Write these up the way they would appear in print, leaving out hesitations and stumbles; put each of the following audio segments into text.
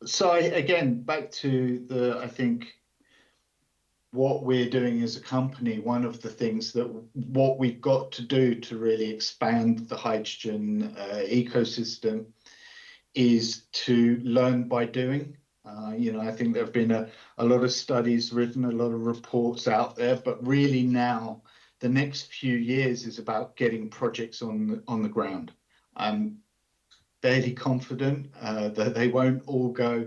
So again, back to I think what we're doing as a company, one of the things that what we've got to do to really expand the hydrogen ecosystem is to learn by doing. I think there have been a lot of studies written, a lot of reports out there, but really now the next few years is about getting projects on the ground. I'm fairly confident that they won't all go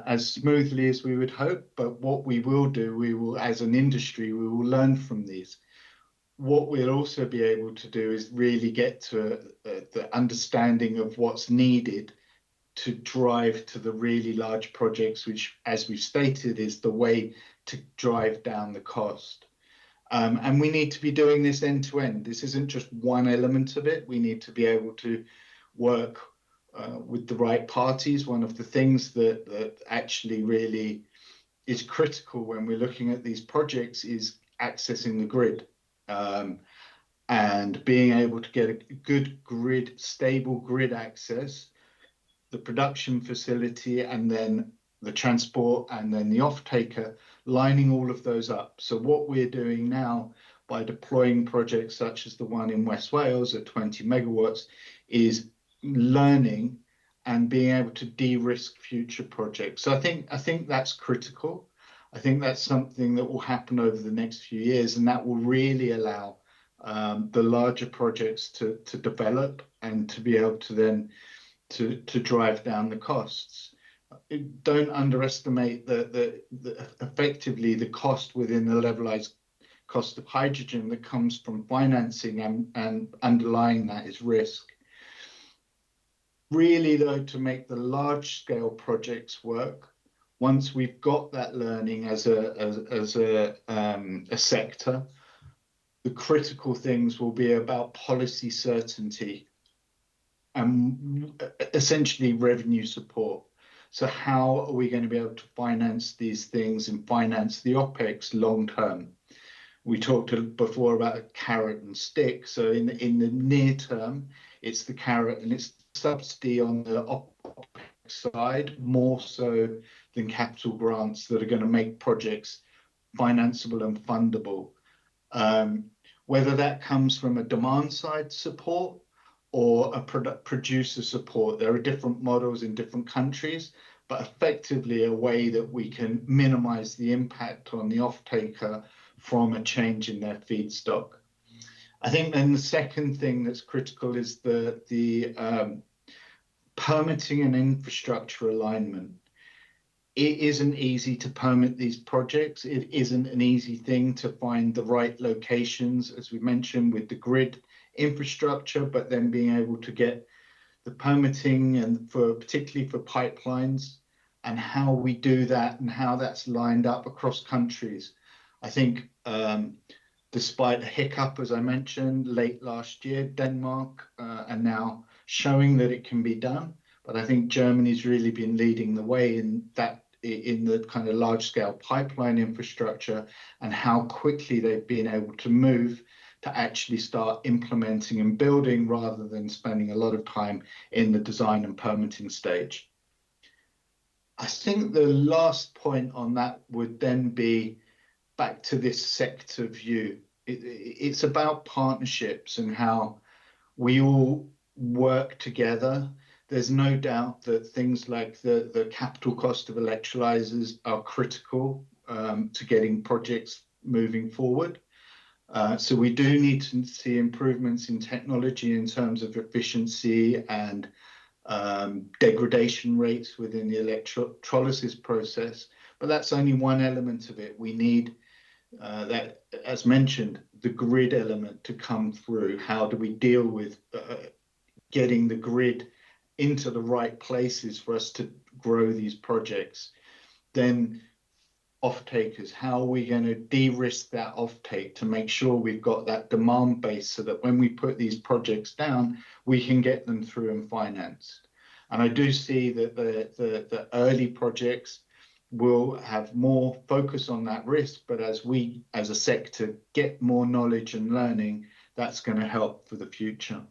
as smoothly as we would hope, but what we will do, we will, as an industry, we will learn from these. What we'll also be able to do is really get to the understanding of what's needed to drive to the really large projects, which, as we've stated, is the way to drive down the cost. And we need to be doing this end to end. This isn't just one element of it. We need to be able to work with the right parties. One of the things that actually really is critical when we're looking at these projects is accessing the grid. And being able to get a good grid, stable grid access, the production facility, and then the transport, and then the off-taker, lining all of those up. So what we're doing now by deploying projects such as the one in West Wales at 20 megawatts is learning and being able to de-risk future projects. So I think that's critical. I think that's something that will happen over the next few years, and that will really allow the larger projects to develop and to be able to then to drive down the costs. Don't underestimate the effectively the cost within the levelized cost of hydrogen that comes from financing, and underlying that is risk. Really, though, to make the large scale projects work, once we've got that learning as a sector, the critical things will be about policy certainty and essentially revenue support. So how are we going to be able to finance these things and finance the OPEX long term? We talked before about a carrot and stick. So in the near term, it's the carrot and it's subsidy on the OPEX side, more so than capital grants that are going to make projects financeable and fundable. Whether that comes from a demand side support or a producer support, there are different models in different countries, but effectively a way that we can minimize the impact on the off-taker from a change in their feedstock. I think then the second thing that's critical is the permitting and infrastructure alignment. It isn't easy to permit these projects. It isn't an easy thing to find the right locations, as we mentioned, with the grid infrastructure, but then being able to get the permitting and particularly for pipelines, and how we do that and how that's lined up across countries. I think despite a hiccup, as I mentioned, late last year, Denmark are now showing that it can be done. But I think Germany's really been leading the way in the kind of large scale pipeline infrastructure, and how quickly they've been able to move to actually start implementing and building rather than spending a lot of time in the design and permitting stage. I think the last point on that would then be back to this sector view. It's about partnerships and how we all work together. There's no doubt that things like the capital cost of electrolyzers are critical to getting projects moving forward. So we do need to see improvements in technology in terms of efficiency and degradation rates within the electrolysis process. But that's only one element of it. We need that, as mentioned, the grid element to come through. How do we deal with getting the grid into the right places for us to grow these projects? Then off-takers, how are we going to de-risk that off-take to make sure we've got that demand base so that when we put these projects down, we can get them through and financed. And I do see that the early projects will have more focus on that risk, but as we as a sector get more knowledge and learning, that's going to help for the future.